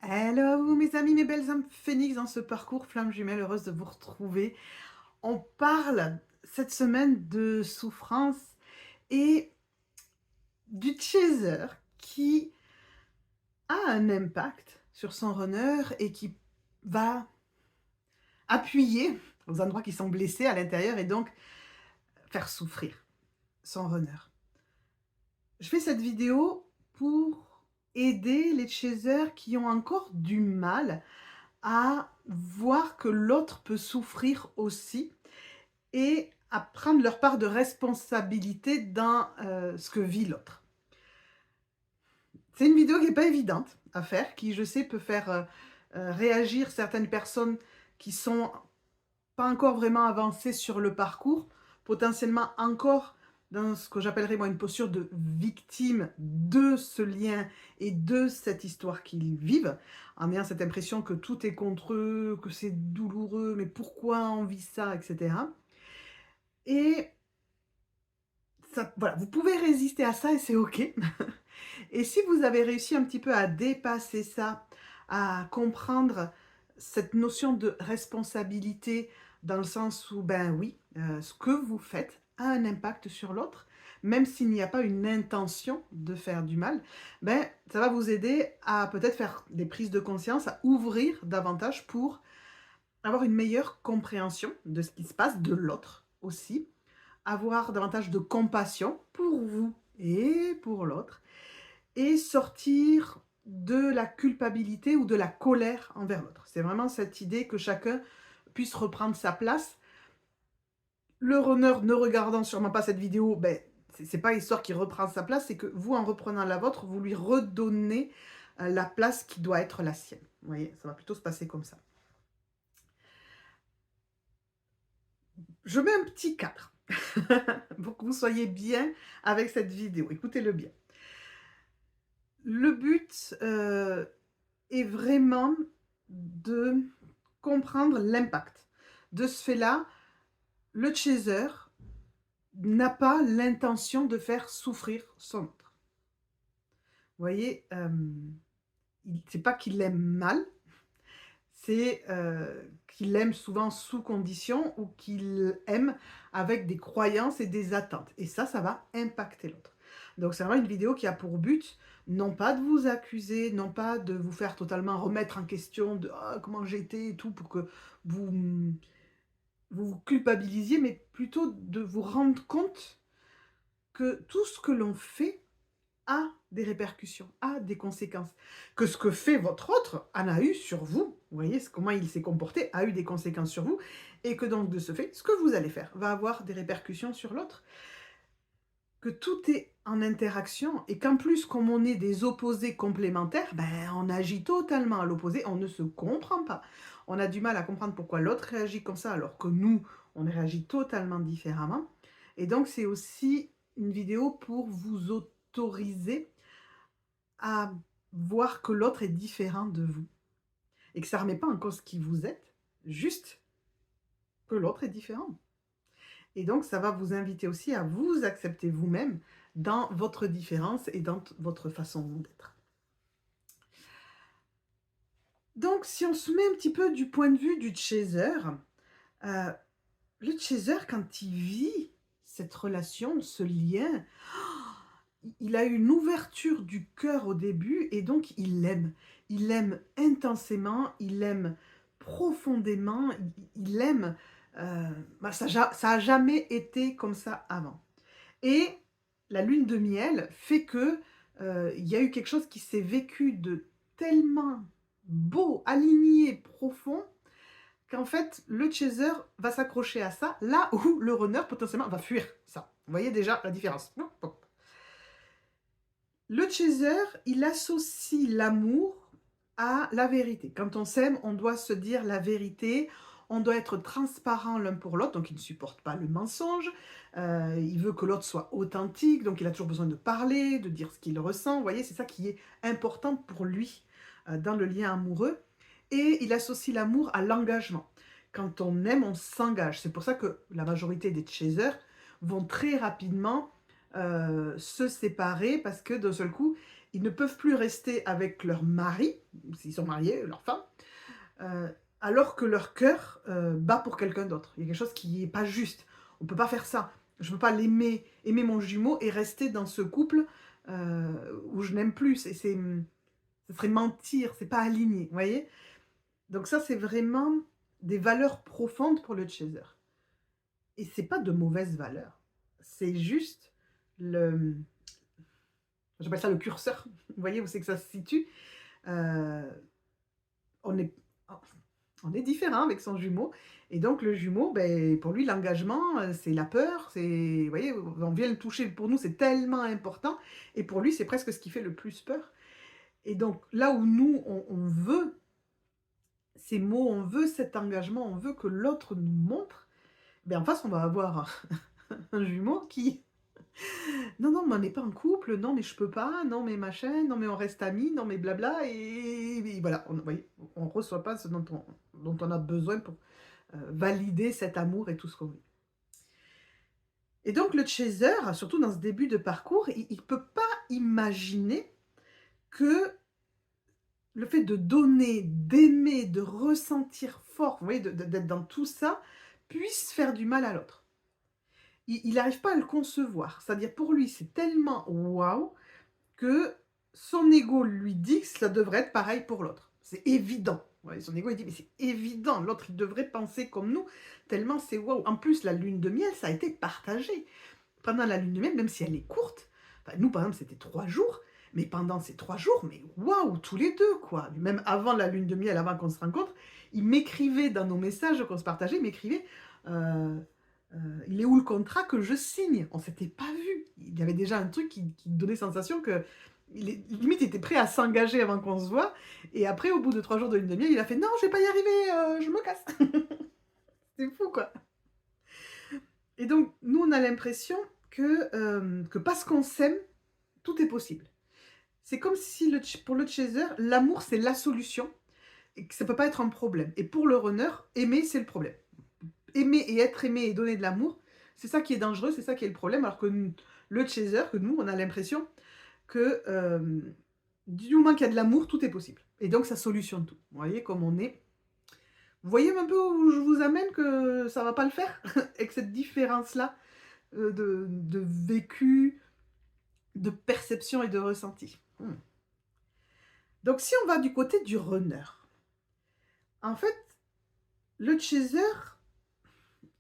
Hello à vous mes amis, mes belles âmes phénix dans ce parcours flamme jumelle, heureuse de vous retrouver. On parle cette semaine de souffrance et du chaser qui a un impact sur son runner et qui va appuyer aux endroits qui sont blessés à l'intérieur et donc faire souffrir son runner. Je fais cette vidéo pour aider les chasers qui ont encore du mal à voir que l'autre peut souffrir aussi et à prendre leur part de responsabilité dans, ce que vit l'autre. C'est une vidéo qui est pas évidente à faire, qui je sais peut faire, réagir certaines personnes qui sont pas encore vraiment avancées sur le parcours, potentiellement encore dans ce que j'appellerais moi une posture de victime de ce lien et de cette histoire qu'ils vivent, en ayant cette impression que tout est contre eux, que c'est douloureux, mais pourquoi on vit ça, et cetera. Et ça voilà, vous pouvez résister à ça et c'est OK. Et si vous avez réussi un petit peu à dépasser ça, à comprendre cette notion de responsabilité dans le sens où, ben oui, ce que vous faites a un impact sur l'autre, même s'il n'y a pas une intention de faire du mal, ben ça va vous aider à peut-être faire des prises de conscience, à ouvrir davantage pour avoir une meilleure compréhension de ce qui se passe, de l'autre aussi, avoir davantage de compassion pour vous et pour l'autre et sortir de la culpabilité ou de la colère envers l'autre. C'est vraiment cette idée que chacun puisse reprendre sa place. Le runner ne regardant sûrement pas cette vidéo, ben, c'est pas histoire qu'il reprend sa place, c'est que vous, en reprenant la vôtre, vous lui redonnez la place qui doit être la sienne. Vous voyez, ça va plutôt se passer comme ça. Je mets un petit cadre pour que vous soyez bien avec cette vidéo. Écoutez-le bien. Le but est vraiment de comprendre l'impact. De ce fait-là, le chaser n'a pas l'intention de faire souffrir son autre. Vous voyez, c'est pas qu'il aime mal, c'est qu'il aime souvent sous condition ou qu'il aime avec des croyances et des attentes. Et ça va impacter l'autre. Donc c'est vraiment une vidéo qui a pour but, non pas de vous accuser, non pas de vous faire totalement remettre en question de «Ah, comment j'étais» et tout, pour que vous, vous culpabilisiez, mais plutôt de vous rendre compte que tout ce que l'on fait a des répercussions, a des conséquences. Que ce que fait votre autre en a eu sur vous. Vous voyez comment il s'est comporté a eu des conséquences sur vous. Et que donc de ce fait, ce que vous allez faire va avoir des répercussions sur l'autre. Que tout est en interaction et qu'en plus, comme on est des opposés complémentaires, ben, on agit totalement à l'opposé, on ne se comprend pas. On a du mal à comprendre pourquoi l'autre réagit comme ça alors que nous, on réagit totalement différemment. Et donc, c'est aussi une vidéo pour vous autoriser à voir que l'autre est différent de vous et que ça ne remet pas en cause qui vous êtes, juste que l'autre est différent. Et donc ça va vous inviter aussi à vous accepter vous-même dans votre différence et dans votre façon d'être. Donc si on se met un petit peu du point de vue du chaser, heu, le chaser quand il vit cette relation, ce lien, il a une ouverture du cœur au début et donc il l'aime. Il l'aime intensément, il l'aime profondément, il aime, bah, ça a jamais été comme ça avant et la lune de miel fait que, il y a eu quelque chose qui s'est vécu de tellement beau, aligné, profond, qu'en fait, le chaser va s'accrocher à ça, là où le runner potentiellement va fuir ça. Vous voyez déjà la différence? Le chaser, il associe l'amour à la vérité. Quand on s'aime, on doit se dire la vérité, on doit être transparent l'un pour l'autre, donc il ne supporte pas le mensonge, il veut que l'autre soit authentique, donc il a toujours besoin de parler, de dire ce qu'il ressent. Vous voyez, c'est ça qui est important pour lui, dans le lien amoureux et il associe l'amour à l'engagement. Quand on aime, on s'engage. C'est pour ça que la majorité des chasers vont très rapidement se séparer parce que d'un seul coup, Ils ne peuvent plus rester avec leur mari, s'ils sont mariés, leur femme, alors que leur cœur, bat pour quelqu'un d'autre. Il y a quelque chose qui est pas juste. On peut pas faire ça. Je peux pas aimer mon jumeau et rester dans ce couple, où je n'aime plus. Ce serait mentir, c'est pas aligné, vous voyez? Donc ça, c'est vraiment des valeurs profondes pour le chaser et c'est pas de mauvaises valeurs. C'est juste le j'appelle ça le curseur. Vous voyez où c'est que ça se situe? Heu, on est on est différent avec son jumeau et donc le jumeau, beh, pour lui l'engagement, c'est la peur, c'est vous voyez, on vient le toucher, pour nous c'est tellement important et pour lui c'est presque ce qui fait le plus peur et donc là où nous on veut ces mots, on veut cet engagement, on veut que l'autre nous montre, beh, en face on va avoir un jumeau qui: «Non, non, mais on n'est pas en couple, non, mais je peux pas, non, mais machin, non, mais on reste amis, non, mais blabla» et voilà, vous voyez, on reçoit pas ce dont on a besoin pour valider cet amour et tout ce qu'on veut. Et donc le chaser, surtout dans ce début de parcours, il peut pas imaginer que le fait de donner, d'aimer, de ressentir fort, vous voyez, d'être dans tout ça, puisse faire du mal à l'autre. Il n'arrive pas à le concevoir. C'est-à-dire pour lui, c'est tellement waouh que son ego lui dit que ça devrait être pareil pour l'autre. C'est évident. Ouais, son ego, il dit, mais c'est évident, l'autre, il devrait penser comme nous, tellement c'est waouh. En plus, la lune de miel, ça a été partagé. Pendant la lune de miel, même si elle est courte, enfin, nous, par exemple, c'était 3 jours, mais pendant ces 3 jours, mais waouh, tous les deux, quoi. Même avant la lune de miel, avant qu'on se rencontre, il m'écrivait dans nos messages qu'on se partageait, il m'écrivait euh, il est où le contrat que je signe? On s'était pas vu. Il y avait déjà un truc qui donnait sensation que limite, il était prêt à s'engager avant qu'on se voit. Et après, au bout de 3 jours de lune de miel, il a fait non, je vais pas y arriver, je me casse. C'est fou, quoi. Et donc, nous, on a l'impression que parce qu'on s'aime, tout est possible. C'est comme si pour le chaser, l'amour, c'est la solution et que ça peut pas être un problème. Et pour le runner, aimer, c'est le problème. Aimer et être aimé et donner de l'amour, c'est ça qui est dangereux, c'est ça qui est le problème. Alors que le chaser, que nous, on a l'impression que du moment qu'il y a de l'amour, tout est possible. Et donc, ça solutionne tout. Vous voyez comme on est. Vous voyez un peu où je vous amène que ça va pas le faire avec cette différence-là de vécu, de perception et de ressenti. Donc si on va du côté du runner, en fait, le chaser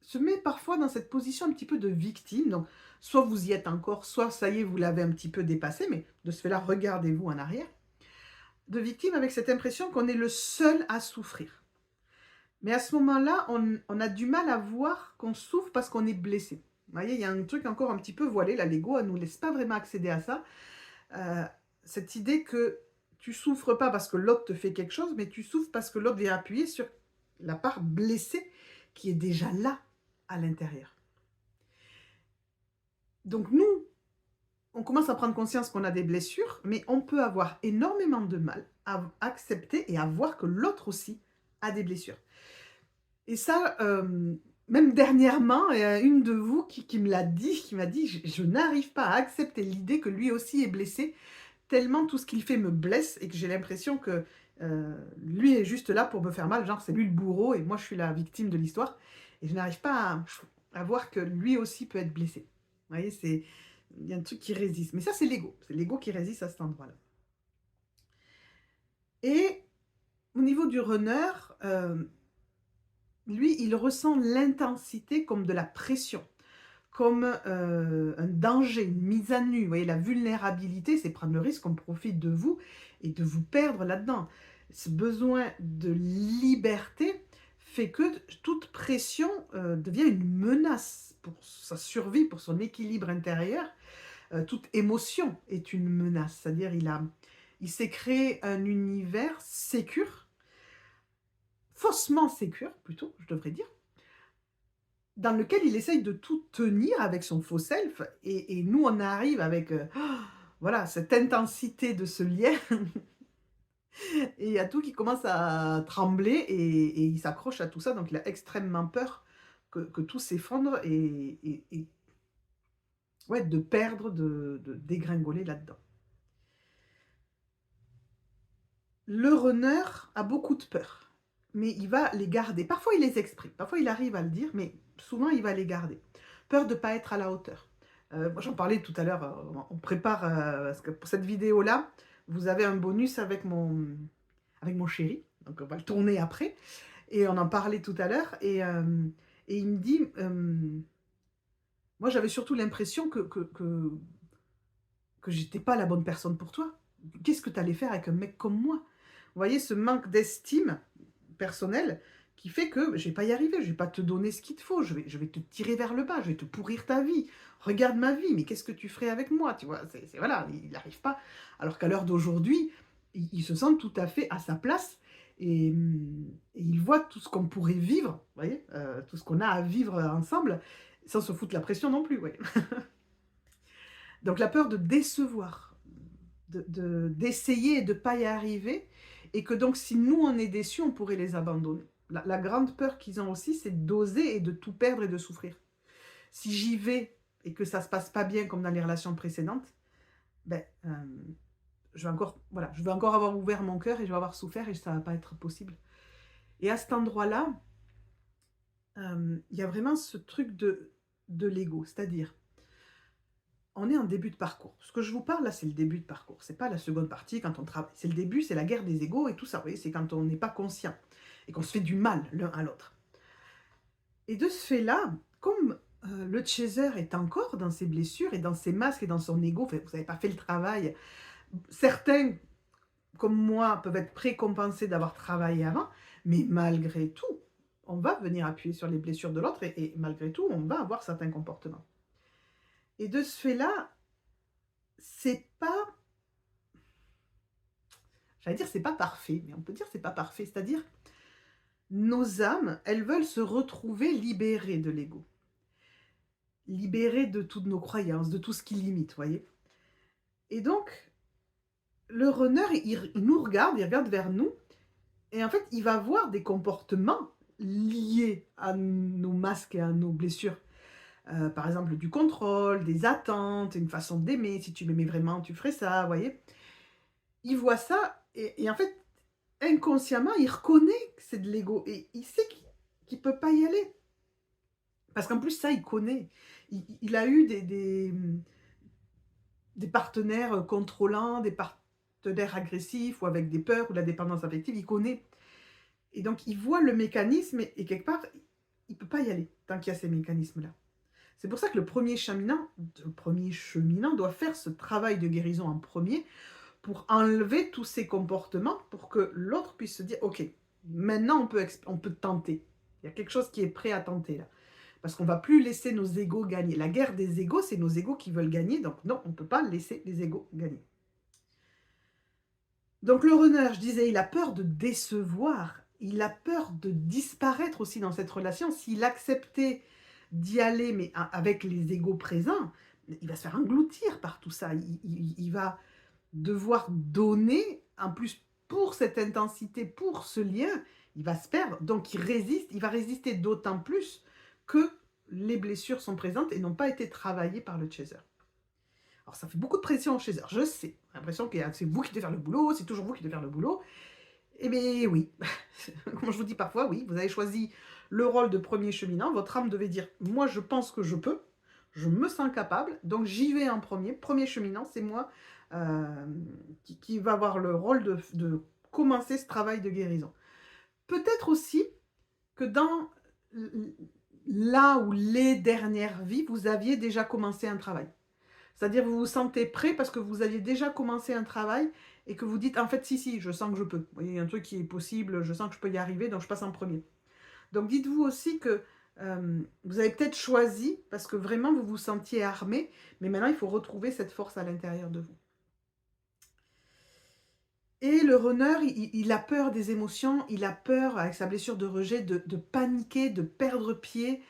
se met parfois dans cette position un petit peu de victime. Donc soit vous y êtes encore, soit ça y est, vous l'avez un petit peu dépassé, mais de ce fait-là, regardez-vous en arrière. De victime avec cette impression qu'on est le seul à souffrir. Mais à ce moment-là, on a du mal à voir qu'on souffre parce qu'on est blessé. Vous voyez, il y a un truc encore un petit peu voilé, là, l'ego, elle ne nous laisse pas vraiment accéder à ça. Cette idée que tu souffres pas parce que l'autre te fait quelque chose, mais tu souffres parce que l'autre vient appuyer sur la part blessée qui est déjà là, à l'intérieur. Donc nous, on commence à prendre conscience qu'on a des blessures, mais on peut avoir énormément de mal à accepter et à voir que l'autre aussi a des blessures. Et ça, même dernièrement, il y a une de vous qui me l'a dit, qui m'a dit: «Je n'arrive pas à accepter l'idée que lui aussi est blessé, tellement tout ce qu'il fait me blesse et que j'ai l'impression que, lui est juste là pour me faire mal, genre c'est lui le bourreau et moi je suis la victime de l'histoire et je n'arrive pas à voir que lui aussi peut être blessé». Vous voyez, il y a un truc qui résiste. Mais ça, c'est l'ego qui résiste à cet endroit-là. Et au niveau du runner, lui, il ressent l'intensité comme de la pression, comme, un danger, une mise à nu. Vous voyez, la vulnérabilité, c'est prendre le risque qu'on profite de vous et de vous perdre là-dedans. Ce besoin de liberté fait que toute pression, devient une menace pour sa survie, pour son équilibre intérieur. Toute émotion est une menace. C'est-à-dire il s'est créé un univers sécure, faussement sécure plutôt, je devrais dire, dans lequel il essaye de tout tenir avec son faux self et nous on arrive avec, voilà cette intensité de ce lien et il y a tout qui commence à trembler et il s'accroche à tout ça donc il a extrêmement peur que tout s'effondre et ouais de perdre, de dégringoler là-dedans. Le runner a beaucoup de peur, mais il va les garder. Parfois, il les exprime, parfois, il arrive à le dire, mais souvent, il va les garder. Peur de ne pas être à la hauteur. Moi, j'en parlais tout à l'heure, on prépare, parce que pour cette vidéo-là, vous avez un bonus avec mon chéri, donc on va le tourner après, et on en parlait tout à l'heure, et il me dit, moi, j'avais surtout l'impression que j'étais pas la bonne personne pour toi. Qu'est-ce que tu allais faire avec un mec comme moi? Vous voyez, ce manque d'estime personnelle qui fait que je vais pas y arriver, je vais pas te donner ce qu'il te faut, je vais te tirer vers le bas, je vais te pourrir ta vie. Regarde ma vie, mais qu'est-ce que tu ferais avec moi? Tu vois, voilà, il n'arrive pas. Alors qu'à l'heure d'aujourd'hui, il se sent tout à fait à sa place et il voit tout ce qu'on pourrait vivre, vous voyez, tout ce qu'on a à vivre ensemble, sans se foutre la pression non plus, ouais. Donc la peur de décevoir, d'essayer et de ne pas y arriver, et que donc si nous on est déçus, on pourrait les abandonner. La grande peur qu'ils ont aussi, c'est d'oser et de tout perdre et de souffrir. Si j'y vais et que ça ne se passe pas bien comme dans les relations précédentes, ben, voilà, je vais encore avoir ouvert mon cœur et je vais avoir souffert et ça ne va pas être possible. Et à cet endroit-là, il y a vraiment ce truc de l'ego, c'est-à-dire on est en début de parcours. Ce que je vous parle là, c'est le début de parcours. C'est pas la seconde partie quand on travaille. C'est le début, c'est la guerre des égos et tout ça. Vous voyez, c'est quand on n'est pas conscient et qu'on se fait du mal l'un à l'autre. Et de ce fait-là, comme le chaser est encore dans ses blessures et dans ses masques et dans son ego, vous n'avez pas fait le travail. Certains, comme moi, peuvent être précompensés d'avoir travaillé avant, mais malgré tout, on va venir appuyer sur les blessures de l'autre et malgré tout, on va avoir certains comportements. Et de ce fait-là, c'est pas, j'allais dire c'est pas parfait, mais on peut dire c'est pas parfait, c'est-à-dire nos âmes, elles veulent se retrouver libérées de l'ego, libérées de toutes nos croyances, de tout ce qui limite, voyez. Et donc, le runner, il nous regarde, il regarde vers nous, et en fait, il va voir des comportements liés à nos masques et à nos blessures. Par exemple, du contrôle, des attentes, une façon d'aimer. Si tu m'aimais vraiment, tu ferais ça, vous voyez. Il voit ça, et en fait, inconsciemment, il reconnaît que c'est de l'ego, et il sait qu'il ne peut pas y aller. Parce qu'en plus, ça, il connaît. Il a eu des partenaires contrôlants, des partenaires agressifs, ou avec des peurs, ou de la dépendance affective, il connaît. Et donc, il voit le mécanisme, et quelque part, il ne peut pas y aller, tant qu'il y a ces mécanismes-là. C'est pour ça que le premier cheminant doit faire ce travail de guérison en premier, pour enlever tous ces comportements, pour que l'autre puisse se dire « Ok, maintenant on peut tenter. Il y a quelque chose qui est prêt à tenter là. » Parce qu'on ne va plus laisser nos égos gagner. La guerre des égos, c'est nos égos qui veulent gagner, donc non, on ne peut pas laisser les égos gagner. Donc le runner, je disais, il a peur de décevoir, il a peur de disparaître aussi dans cette relation. S'il acceptait d'y aller, mais avec les égos présents, il va se faire engloutir par tout ça. Il va devoir donner, en plus pour cette intensité, pour ce lien, il va se perdre. Donc il résiste, il va résister d'autant plus que les blessures sont présentes et n'ont pas été travaillées par le chaser. Alors ça fait beaucoup de pression au chaser, je sais. J'ai l'impression que c'est vous qui devez faire le boulot, c'est toujours vous qui devez faire le boulot. Eh bien oui, comme je vous dis parfois, oui, vous avez choisi le rôle de premier cheminant, votre âme devait dire « moi je pense que je peux, je me sens capable, donc j'y vais en premier cheminant, c'est moi qui va avoir le rôle de commencer ce travail de guérison. » Peut-être aussi que dans là ou les dernières vies, vous aviez déjà commencé un travail. C'est-à-dire vous vous sentez prêt parce que vous aviez déjà commencé un travail et que vous dites en fait si, je sens que je peux. Vous voyez, il y a un truc qui est possible, je sens que je peux y arriver, donc je passe en premier. Donc dites-vous aussi que vous avez peut-être choisi parce que vraiment vous vous sentiez armé, mais maintenant il faut retrouver cette force à l'intérieur de vous. Et le runner, il a peur des émotions, il a peur, avec sa blessure de rejet, de paniquer, de perdre pied,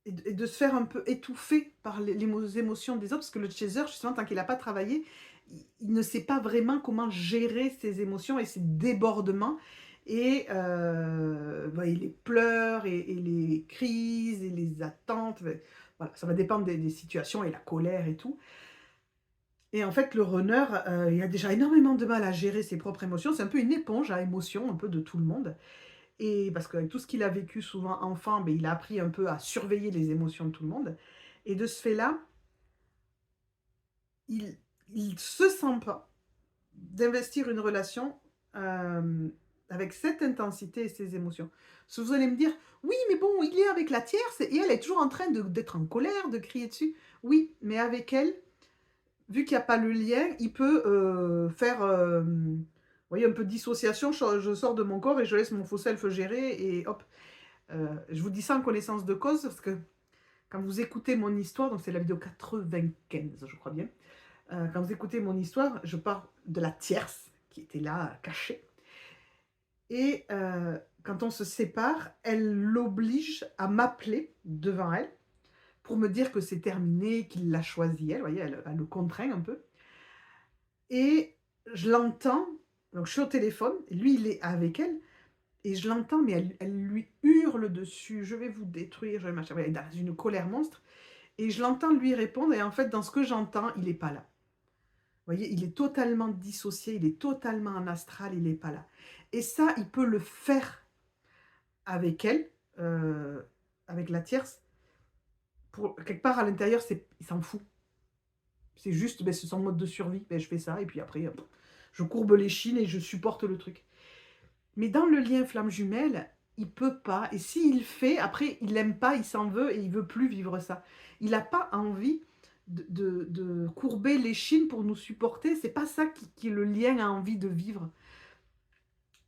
et de se faire un peu étouffer par les émotions des autres, parce que le chaser, justement, tant qu'il n'a pas travaillé, il ne sait pas vraiment comment gérer ses émotions et ses débordements, et les pleurs, et les crises, et les attentes, voilà, ça va dépendre des situations, et la colère et tout. Et en fait, le runner, il a déjà énormément de mal à gérer ses propres émotions. C'est un peu une éponge à émotions, un peu de tout le monde. Et parce qu'avec tout ce qu'il a vécu souvent enfant, beh, il a appris un peu à surveiller les émotions de tout le monde. Et de ce fait-là, il il se sent pas d'investir une relation, hem, avec cette intensité et ces émotions. Parce que vous allez me dire: «Oui, mais bon, il est avec la tierce et elle est toujours en train d'être en colère, de crier dessus». Oui, mais avec elle, vu qu'il y a pas le lien, il peut, faire, vous voyez, un peu de dissociation. Je sors de mon corps et je laisse mon faux self gérer et hop. Je vous dis ça en connaissance de cause parce que quand vous écoutez mon histoire, donc c'est la vidéo 95, je crois bien. Quand vous écoutez mon histoire, je parle de la tierce qui était là, cachée. Et quand on se sépare, elle l'oblige à m'appeler devant elle pour me dire que c'est terminé, qu'il l'a choisi elle, vous voyez, elle le contraint un peu. Et je l'entends, donc je suis au téléphone, lui il est avec elle, et je l'entends, mais elle lui hurle dessus: «Je vais vous détruire, je vais machin», elle est dans une colère monstre. Et je l'entends lui répondre et en fait, dans ce que j'entends, il est pas là. Vous voyez, il est totalement dissocié, il est totalement en astral, il est pas là. Et ça, il peut le faire avec elle, heu, avec la tierce. Pour quelque part à l'intérieur, il s'en fout. C'est juste, beh, c'est son mode de survie. Beh, je fais ça et puis après, je courbe l'échine et je supporte le truc. Mais dans le lien flamme jumelle, il peut pas, et s'il fait, après il aime pas, il s'en veut et il veut plus vivre ça. Il a pas envie de courber l'échine pour nous supporter, c'est pas ça qui le lien a envie de vivre.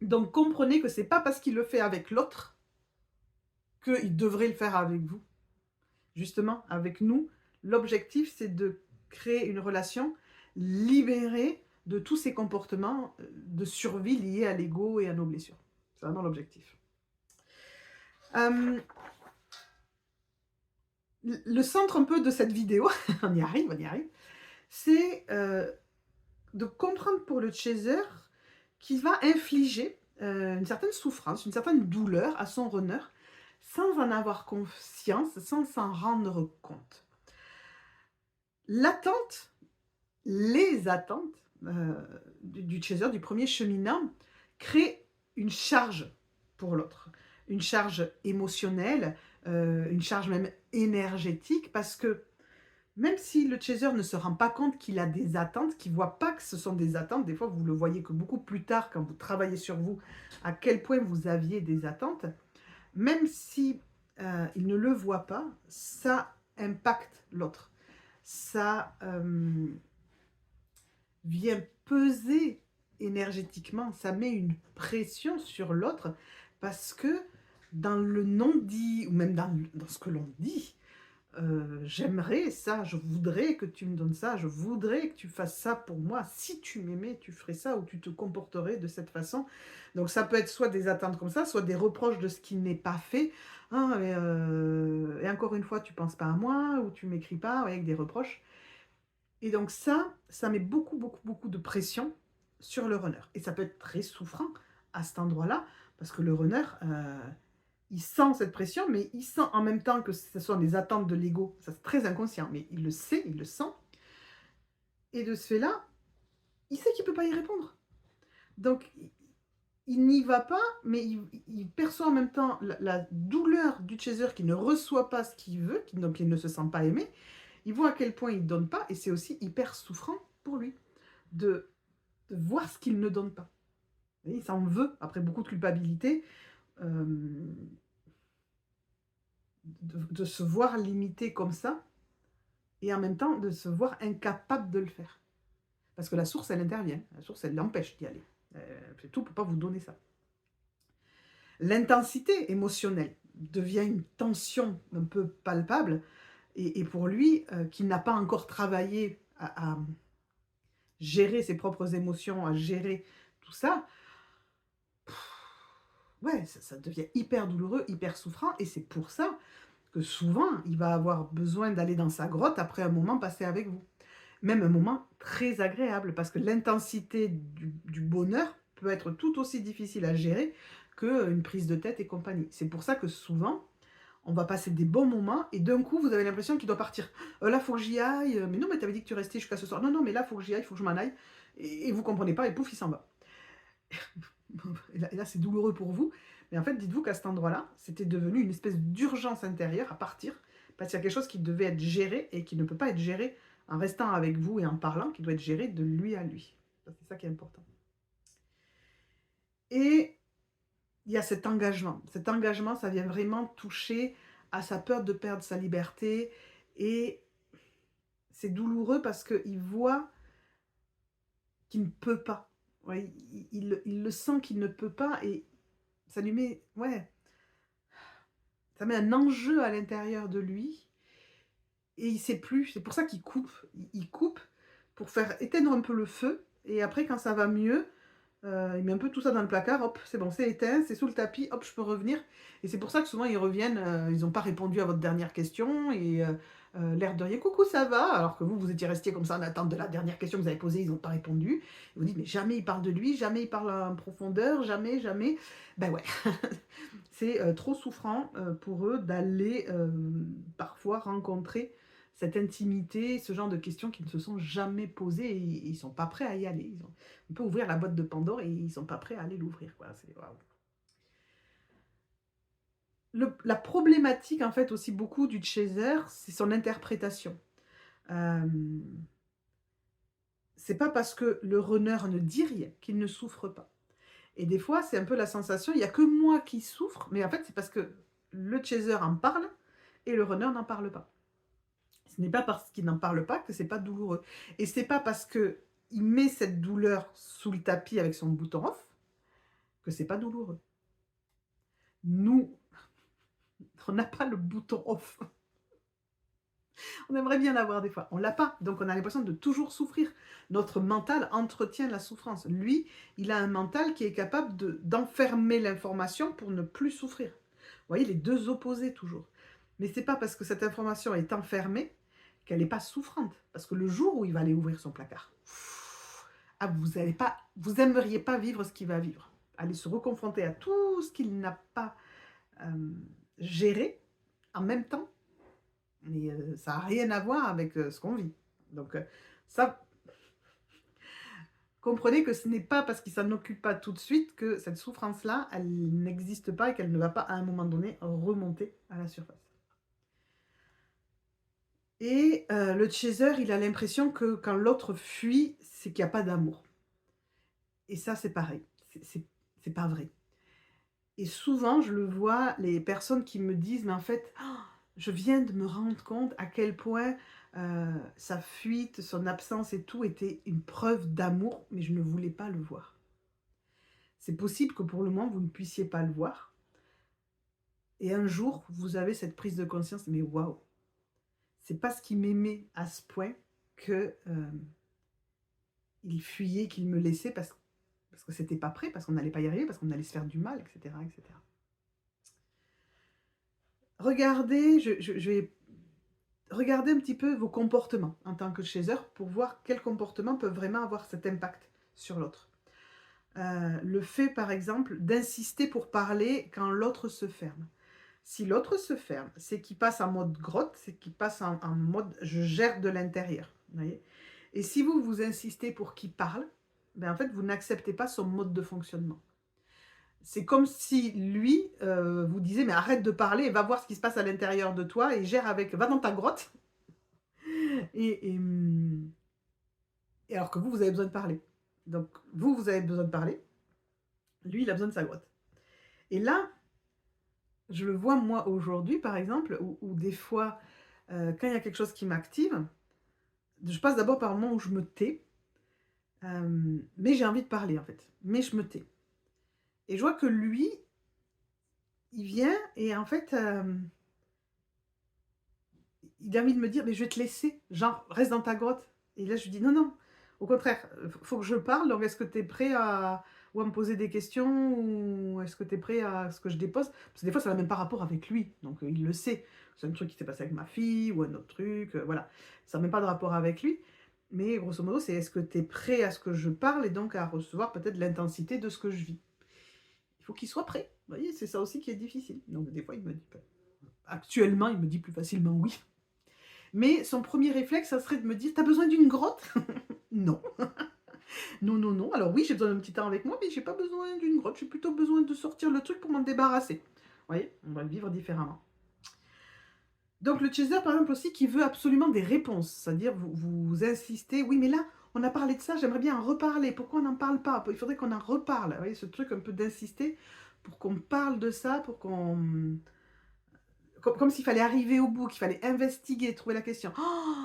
Donc comprenez que c'est pas parce qu'il le fait avec l'autre, qu'il devrait le faire avec vous. Justement, avec nous, l'objectif c'est de créer une relation libérée de tous ces comportements, de survie liés à l'ego et à nos blessures. C'est vraiment l'objectif. Hem, le centre un peu de cette vidéo, on y arrive, c'est, de comprendre pour le chaser qu'il va infliger, une certaine souffrance, une certaine douleur à son runner, sans en avoir conscience, sans s'en rendre compte. L'attente, les attentes, du chaser, du premier cheminant, créent une charge pour l'autre. Une charge émotionnelle, une charge même énergétique, parce que même si le chaser ne se rend pas compte qu'il a des attentes, qu'il ne voit pas que ce sont des attentes, des fois vous le voyez que beaucoup plus tard quand vous travaillez sur vous, à quel point vous aviez des attentes, même si, il ne le voit pas, ça impacte l'autre. Ça, vient peser énergétiquement, ça met une pression sur l'autre parce que dans le non-dit ou même dans ce que l'on dit, j'aimerais ça, je voudrais que tu me donnes ça, je voudrais que tu fasses ça pour moi. Si tu m'aimais, tu ferais ça ou tu te comporterais de cette façon. Donc ça peut être soit des attentes comme ça, soit des reproches de ce qui n'est pas fait. «Ah et encore une fois, tu penses pas à moi» ou «Tu m'écris pas», ouais, avec des reproches. Et donc ça met beaucoup, beaucoup, beaucoup de pression sur le runner et ça peut être très souffrant à cet endroit-là parce que le runner, il sent cette pression, mais il sent en même temps que ce sont des attentes de l'ego. Ça, c'est très inconscient, mais il le sait, il le sent. Et de ce fait-là, il sait qu'il ne peut pas y répondre. Donc, il n'y va pas, mais il perçoit en même temps la douleur du chaser qui ne reçoit pas ce qu'il veut, donc il ne se sent pas aimé. Il voit à quel point il ne donne pas, et c'est aussi hyper souffrant pour lui de, de voir ce qu'il ne donne pas. Et il s'en veut, après beaucoup de culpabilité. euh, de se voir limité comme ça, et en même temps de se voir incapable de le faire. Parce que la source, elle intervient. La source, elle l'empêche d'y aller. C'est tout, ne peut pas vous donner ça. L'intensité émotionnelle devient une tension un peu palpable, et pour lui, qui n'a pas encore travaillé à gérer ses propres émotions, à gérer tout ça, ouais, ça devient hyper douloureux, hyper souffrant, et c'est pour ça que souvent, il va avoir besoin d'aller dans sa grotte après un moment passé avec vous. Même un moment très agréable, parce que l'intensité du bonheur peut être tout aussi difficile à gérer qu'une prise de tête et compagnie. C'est pour ça que souvent, on va passer des bons moments et d'un coup, vous avez l'impression qu'il doit partir. Là, faut que j'y aille. Mais non, mais tu avais dit que tu restais jusqu'à ce soir. Non, non, mais là, faut que j'y aille, faut que je m'en aille. Et vous comprenez pas et pouf, il s'en va. Et là, c'est douloureux pour vous. Mais en fait, dites-vous qu'à cet endroit-là, c'était devenu une espèce d'urgence intérieure à partir parce qu'il y a quelque chose qui devait être géré et qui ne peut pas être géré en restant avec vous et en parlant, qui doit être géré de lui à lui. C'est ça qui est important. Et il y a cet engagement. Cet engagement, ça vient vraiment toucher à sa peur de perdre sa liberté. Et c'est douloureux parce qu'il voit qu'il ne peut pas. Ouais, il le sent qu'il ne peut pas et ça lui met, ouais, ça met un enjeu à l'intérieur de lui et il sait plus. C'est pour ça qu'il coupe. Il coupe pour faire éteindre un peu le feu et après, quand ça va mieux, il met un peu tout ça dans le placard, hop, c'est bon, c'est éteint, c'est sous le tapis, hop, je peux revenir. Et c'est pour ça que souvent ils reviennent, ils n'ont pas répondu à votre dernière question, et l'air de rien, coucou, ça va? Alors que vous, vous étiez resté comme ça en attente de la dernière question que vous avez posée, ils n'ont pas répondu. Et vous dites, mais jamais il parle de lui, jamais il parle en profondeur, jamais, jamais. Ben ouais, c'est trop souffrant pour eux d'aller parfois rencontrer cette intimité, ce genre de questions qui ne se sont jamais posées et ils ne sont pas prêts à y aller. On peut ouvrir la boîte de Pandore et ils ne sont pas prêts à aller l'ouvrir. Voilà, c'est waouh. La problématique, en fait, aussi beaucoup du chaser, c'est son interprétation. Euh, c'est pas parce que le runner ne dit rien qu'il ne souffre pas. Et des fois, c'est un peu la sensation, il n'y a que moi qui souffre, mais en fait, c'est parce que le chaser en parle et le runner n'en parle pas. Ce n'est pas parce qu'il n'en parle pas que c'est pas douloureux. Et c'est pas parce que il met cette douleur sous le tapis avec son bouton off que c'est pas douloureux. Nous, on n'a pas le bouton off. On aimerait bien l'avoir des fois. On l'a pas. Donc on a l'impression de toujours souffrir. Notre mental entretient la souffrance. Lui, il a un mental qui est capable d'enfermer l'information pour ne plus souffrir. Vous voyez, les deux opposés toujours. Mais c'est pas parce que cette information est enfermée qu'elle n'est pas souffrante. Parce que le jour où il va aller ouvrir son placard, ah, vous aimeriez pas vivre ce qu'il va vivre. Aller se reconfronter à tout ce qu'il n'a pas géré en même temps. Mais ça n'a rien à voir avec ce qu'on vit. Donc ça, comprenez que ce n'est pas parce qu'il s'en occupe pas tout de suite que cette souffrance-là, elle n'existe pas et qu'elle ne va pas à un moment donné remonter à la surface. Et le chaser, il a l'impression que quand l'autre fuit, c'est qu'il n'y a pas d'amour. Et ça, c'est pareil. C'est pas vrai. Et souvent, je le vois, les personnes qui me disent, mais en fait, oh, je viens de me rendre compte à quel point sa fuite, son absence et tout était une preuve d'amour, mais je ne voulais pas le voir. C'est possible que pour le moment, vous ne puissiez pas le voir. Et un jour, vous avez cette prise de conscience, mais waouh, c'est parce qu'il m'aimait à ce point que il fuyait, qu'il me laissait parce que c'était pas prêt, parce qu'on n'allait pas y arriver, parce qu'on allait se faire du mal, etc. etc. Regardez, je vais regarder un petit peu vos comportements en tant que chaser pour voir quels comportements peuvent vraiment avoir cet impact sur l'autre. Le fait, par exemple, d'insister pour parler quand l'autre se ferme. Si l'autre se ferme, c'est qu'il passe en mode grotte, c'est qu'il passe en mode je gère de l'intérieur. Et si vous, vous insistez pour qu'il parle, ben en fait, vous n'acceptez pas son mode de fonctionnement. C'est comme si lui vous disait mais arrête de parler et va voir ce qui se passe à l'intérieur de toi et gère avec, va dans ta grotte. Et alors que vous, vous avez besoin de parler. Donc vous, vous avez besoin de parler. Lui, il a besoin de sa grotte. Et là, je le vois moi aujourd'hui, par exemple, où des fois, quand il y a quelque chose qui m'active, je passe d'abord par un moment où je me tais, mais j'ai envie de parler en fait, mais je me tais. Et je vois que lui, il vient et en fait, il a envie de me dire, mais je vais te laisser, genre, reste dans ta grotte. Et là, je lui dis, non, non, au contraire, faut que je parle, donc est-ce que tu es prêt à me poser des questions, ou est-ce que tu es prêt à ce que je dépose? Parce que des fois, ça n'a même pas rapport avec lui, donc il le sait. C'est un truc qui s'est passé avec ma fille, ou un autre truc, voilà. Ça n'a même pas de rapport avec lui. Mais grosso modo, c'est est-ce que tu es prêt à ce que je parle et donc à recevoir peut-être l'intensité de ce que je vis. Il faut qu'il soit prêt. Vous voyez, c'est ça aussi qui est difficile. Donc des fois, il me dit, Actuellement, il me dit plus facilement oui. Mais son premier réflexe, ça serait de me dire: «Tu as besoin d'une grotte?» Non. Non, non, non. Alors oui, j'ai besoin d'un petit temps avec moi, mais j'ai pas besoin d'une grotte. J'ai plutôt besoin de sortir le truc pour m'en débarrasser. Vous voyez? On va le vivre différemment. Donc le chaser, par exemple, aussi, qui veut absolument des réponses. C'est-à-dire, vous insistez: «Oui, mais là, on a parlé de ça, j'aimerais bien en reparler. Pourquoi on n'en parle pas? Il faudrait qu'on en reparle». Vous voyez, ce truc un peu d'insister pour qu'on parle de ça, pour qu'on comme s'il fallait arriver au bout, qu'il fallait investiguer, trouver la question. Oh,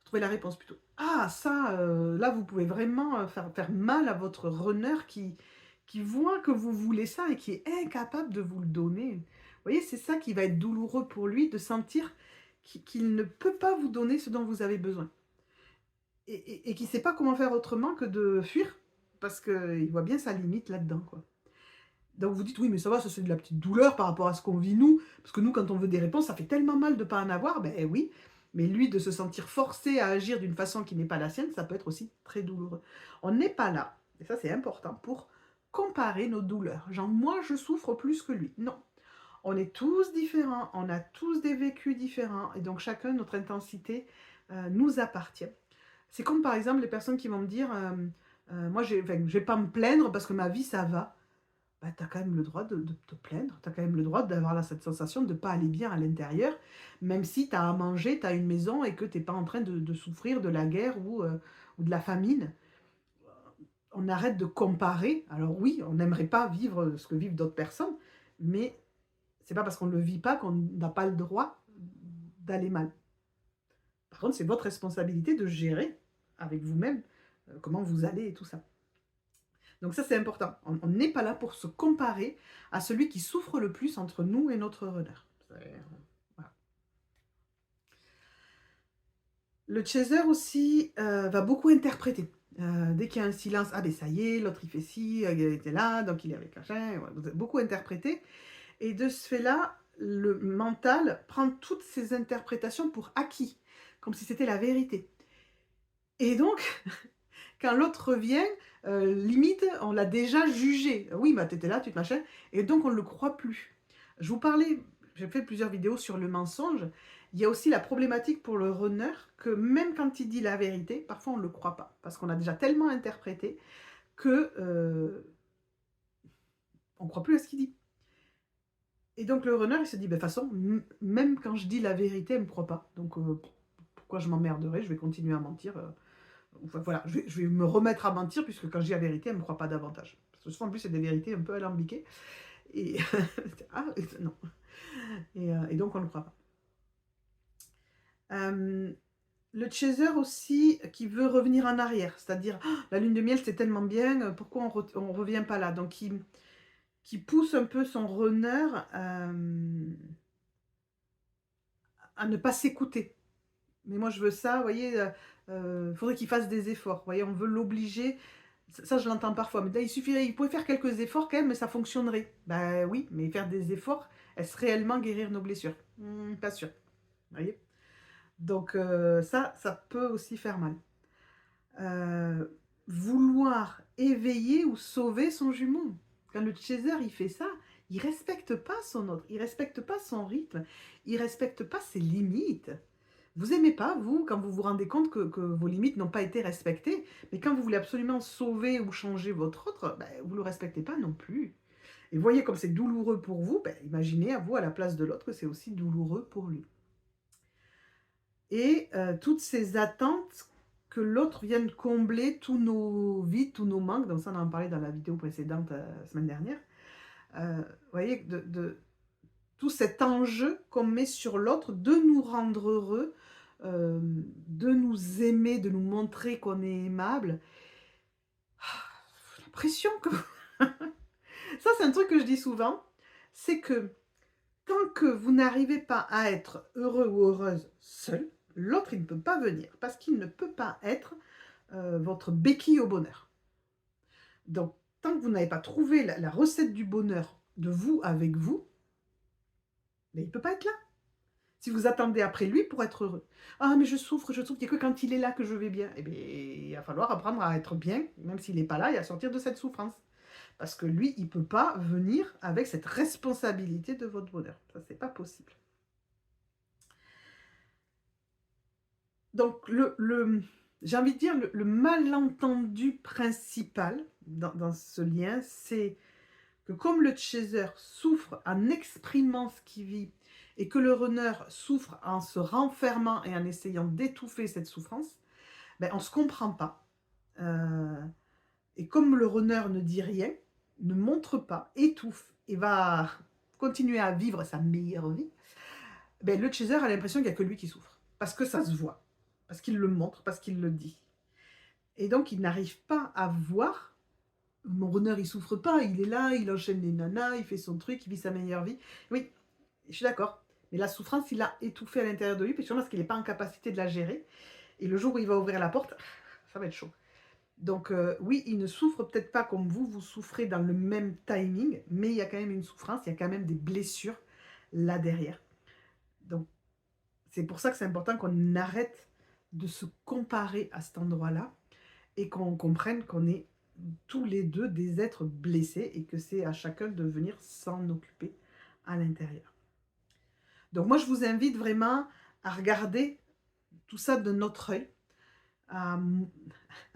trouver la réponse plutôt. Ah ça, là vous pouvez vraiment, faire mal à votre runner qui voit que vous voulez ça et qui est incapable de vous le donner. Vous voyez, c'est ça qui va être douloureux pour lui, de sentir qu'il ne peut pas vous donner ce dont vous avez besoin et qu'il ne sait pas comment faire autrement que de fuir parce qu'il voit bien sa limite là-dedans, quoi. Donc vous dites: «Oui, mais ça va, ça c'est de la petite douleur par rapport à ce qu'on vit nous». Parce que nous, quand on veut des réponses, ça fait tellement mal de pas en avoir. Ben oui, mais lui, de se sentir forcé à agir d'une façon qui n'est pas la sienne, ça peut être aussi très douloureux. On n'est pas là, et ça c'est important, pour comparer nos douleurs. Genre: «Moi, je souffre plus que lui». Non, on est tous différents, on a tous des vécus différents et donc chacun, notre intensité, nous appartient. C'est comme par exemple les personnes qui vont me dire, «Moi je vais pas me plaindre parce que ma vie ça va». Bah, tu as quand même le droit de te plaindre, tu as quand même le droit d'avoir là cette sensation de ne pas aller bien à l'intérieur, même si tu as à manger, tu as une maison et que tu es pas en train de souffrir de la guerre ou de la famine. On arrête de comparer. Alors oui, on n'aimerait pas vivre ce que vivent d'autres personnes, mais c'est pas parce qu'on ne le vit pas qu'on n'a pas le droit d'aller mal. Par contre, c'est votre responsabilité de gérer avec vous-même, comment vous allez et tout ça. Donc ça, c'est important. On n'est pas là pour se comparer à celui qui souffre le plus entre nous et notre runner. Voilà. Le chaser aussi, va beaucoup interpréter. Dès qu'il y a un silence: «Ah ben ça y est, l'autre il fait ci, il était là, donc il est avec machin», ouais, vous avez beaucoup interprété et de ce fait-là, le mental prend toutes ces interprétations pour acquis, comme si c'était la vérité et donc quand l'autre revient, limite, on l'a déjà jugé. «Oui, bah, tu étais là, tu te machin» et donc on ne le croit plus. Je vous parlais j'ai fait plusieurs vidéos sur le mensonge. Il y a aussi la problématique pour le runner que même quand il dit la vérité, parfois on ne le croit pas. Parce qu'on a déjà tellement interprété que, on ne croit plus à ce qu'il dit. Et donc le runner, il se dit: «Beh, de toute façon, même quand je dis la vérité, elle ne me croit pas. Donc, pourquoi je m'emmerderais? Je vais continuer à mentir, enfin voilà, je vais me remettre à mentir puisque quand je dis la vérité, elle ne me croit pas davantage». Parce que souvent en plus, c'est des vérités un peu alambiquées et ah non et donc on ne le croit pas. Le chaser aussi qui veut revenir en arrière, c'est-à-dire: «Ah, la lune de miel, c'était tellement bien, pourquoi on revient pas là?» Donc qui pousse un peu son runner, à ne pas s'écouter. «Mais moi je veux ça», vous voyez, faudrait qu'il fasse des efforts. Vous voyez, on veut l'obliger. Ça, je l'entends parfois, mais il pourrait faire quelques efforts quand même, mais ça fonctionnerait. Ben oui, mais faire des efforts, est-ce réellement guérir nos blessures? Pas sûr, vous voyez? Donc ça peut aussi faire mal. Vouloir éveiller ou sauver son jumeau. Quand le chaser, il fait ça, il respecte pas son autre, il respecte pas son rythme, il respecte pas ses limites. Vous aimez pas, vous, quand vous vous rendez compte que vos limites n'ont pas été respectées, mais quand vous voulez absolument sauver ou changer votre autre, ben, vous le respectez pas non plus. Et voyez comme c'est douloureux pour vous, ben, imaginez à vous, à la place de l'autre, que c'est aussi douloureux pour lui. Et toutes ces attentes que l'autre vienne combler tous nos vides, tous nos manques, donc ça on en parlait dans la vidéo précédente, semaine dernière. Vous voyez de tout cet enjeu qu'on met sur l'autre de nous rendre heureux, de nous aimer, de nous montrer qu'on est aimable. La pression que ça c'est un truc que je dis souvent, c'est que tant que vous n'arrivez pas à être heureux ou heureuse seul, l'autre il ne peut pas venir parce qu'il ne peut pas être, votre béquille au bonheur. Donc tant que vous n'avez pas trouvé la recette du bonheur de vous avec vous, mais il ne peut pas être là. Si vous attendez après lui pour être heureux. «Ah mais je souffre, il n'y a que quand il est là que je vais bien». Eh bien, il va falloir apprendre à être bien, même s'il n'est pas là et à sortir de cette souffrance. Parce que lui, il ne peut pas venir avec cette responsabilité de votre bonheur. Ça, c'est pas possible. Donc j'ai envie de dire le malentendu principal dans ce lien, c'est que comme le chaser souffre en exprimant ce qu'il vit et que le runner souffre en se renfermant et en essayant d'étouffer cette souffrance, ben, on ne se comprend pas. Et comme le runner ne dit rien, ne montre pas, étouffe et va continuer à vivre sa meilleure vie, ben, le chaser a l'impression qu'il n'y a que lui qui souffre. Parce que ça se voit. Parce qu'il le montre, parce qu'il le dit. Et donc, il n'arrive pas à voir. Mon runner, il souffre pas. Il est là, il enchaîne les nanas, il fait son truc, il vit sa meilleure vie. Oui, je suis d'accord. Mais la souffrance, il l'a étouffée à l'intérieur de lui, parce qu'il n'est pas en capacité de la gérer. Et le jour où il va ouvrir la porte, ça va être chaud. Donc oui, il ne souffre peut-être pas comme vous souffrez dans le même timing, mais il y a quand même une souffrance, il y a quand même des blessures là derrière. Donc c'est pour ça que c'est important qu'on arrête de se comparer à cet endroit-là et qu'on comprenne qu'on est tous les deux des êtres blessés et que c'est à chacun de venir s'en occuper à l'intérieur. Donc moi, je vous invite vraiment à regarder tout ça de notre œil, à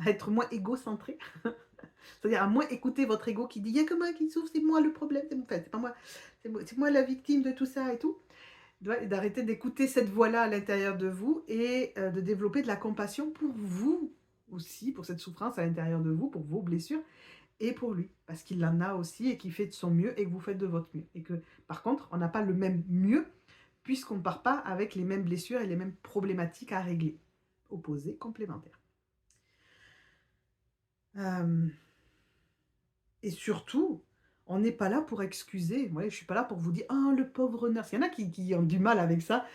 être moins égocentré, c'est-à-dire à moins écouter votre ego qui dit « il n'y a que moi qui souffre, c'est moi le problème, c'est pas moi, c'est moi la victime de tout ça et tout ». D'arrêter d'écouter cette voix-là à l'intérieur de vous et de développer de la compassion pour vous aussi, pour cette souffrance à l'intérieur de vous, pour vos blessures et pour lui, parce qu'il en a aussi et qu'il fait de son mieux et que vous faites de votre mieux. Et que par contre, on n'a pas le même mieux puisqu'on ne part pas avec les mêmes blessures et les mêmes problématiques à régler. Opposés, complémentaires. Et surtout, on n'est pas là pour excuser. Ouais, je ne suis pas là pour vous dire « Ah, le pauvre runner ». Il y en a qui ont du mal avec ça.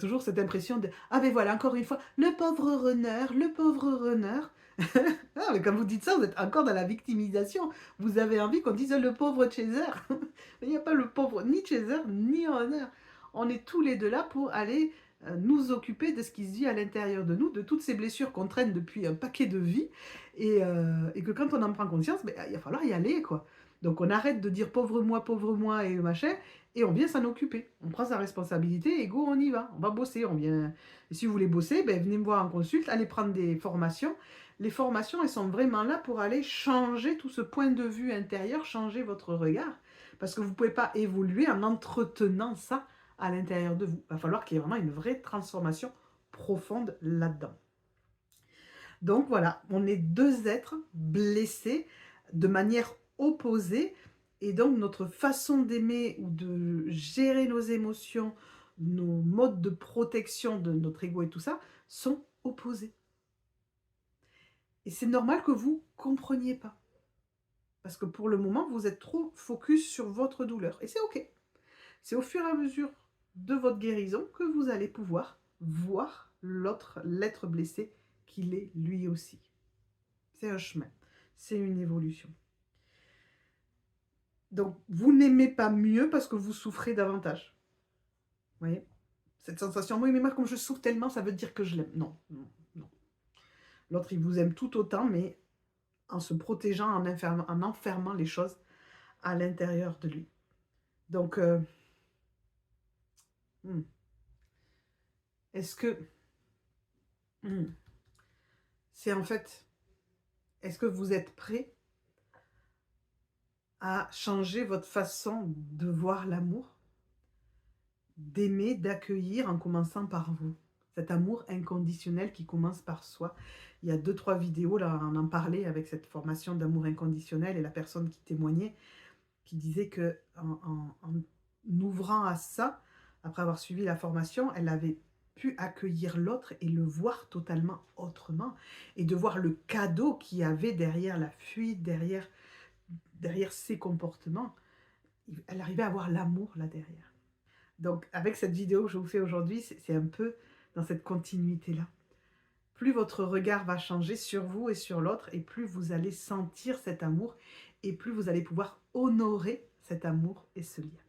Toujours cette impression de « Ah, ben voilà, encore une fois, le pauvre runner, le pauvre runner ». Ah, mais quand vous dites ça, vous êtes encore dans la victimisation. Vous avez envie qu'on dise « le pauvre chaser ». Il n'y a pas le pauvre ni chaser, ni runner. On est tous les deux là pour aller nous occuper de ce qui se vit à l'intérieur de nous, de toutes ces blessures qu'on traîne depuis un paquet de vies, et que quand on en prend conscience, ben, il va falloir y aller, quoi. Donc on arrête de dire pauvre moi et machin, et on vient s'en occuper. On prend sa responsabilité et go, on y va. On va bosser, on vient. Et si vous voulez bosser, ben, venez me voir en consulte, allez prendre des formations. Les formations, elles sont vraiment là pour aller changer tout ce point de vue intérieur, changer votre regard. Parce que vous ne pouvez pas évoluer en entretenant ça à l'intérieur de vous. Il va falloir qu'il y ait vraiment une vraie transformation profonde là-dedans. Donc voilà, on est deux êtres blessés de manière opposée, et donc notre façon d'aimer ou de gérer nos émotions, nos modes de protection de notre ego et tout ça, sont opposés. Et c'est normal que vous ne compreniez pas. Parce que pour le moment, vous êtes trop focus sur votre douleur. Et c'est OK. C'est au fur et à mesure de votre guérison que vous allez pouvoir voir l'autre, l'être blessé qu'il est lui aussi. C'est un chemin, c'est une évolution. Donc, vous n'aimez pas mieux parce que vous souffrez davantage. Vous voyez? Cette sensation, oui, mais moi, comme je souffre tellement, ça veut dire que je l'aime. Non, non, non. L'autre, il vous aime tout autant, mais en se protégeant, en enfermant les choses à l'intérieur de lui. Donc, est-ce que... c'est en fait... Est-ce que vous êtes prêt à changer votre façon de voir l'amour, d'aimer, d'accueillir en commençant par vous? Cet amour inconditionnel qui commence par soi. Il y a 2-3 vidéos, là, on en parlait avec cette formation d'amour inconditionnel et la personne qui témoignait, qui disait que en ouvrant à ça, après avoir suivi la formation, elle avait pu accueillir l'autre et le voir totalement autrement, et de voir le cadeau qu'il y avait derrière la fuite, derrière ses comportements. Elle arrivait à voir l'amour là derrière. Donc avec cette vidéo que je vous fais aujourd'hui, c'est un peu dans cette continuité-là. Plus votre regard va changer sur vous et sur l'autre, et plus vous allez sentir cet amour, et plus vous allez pouvoir honorer cet amour et ce lien.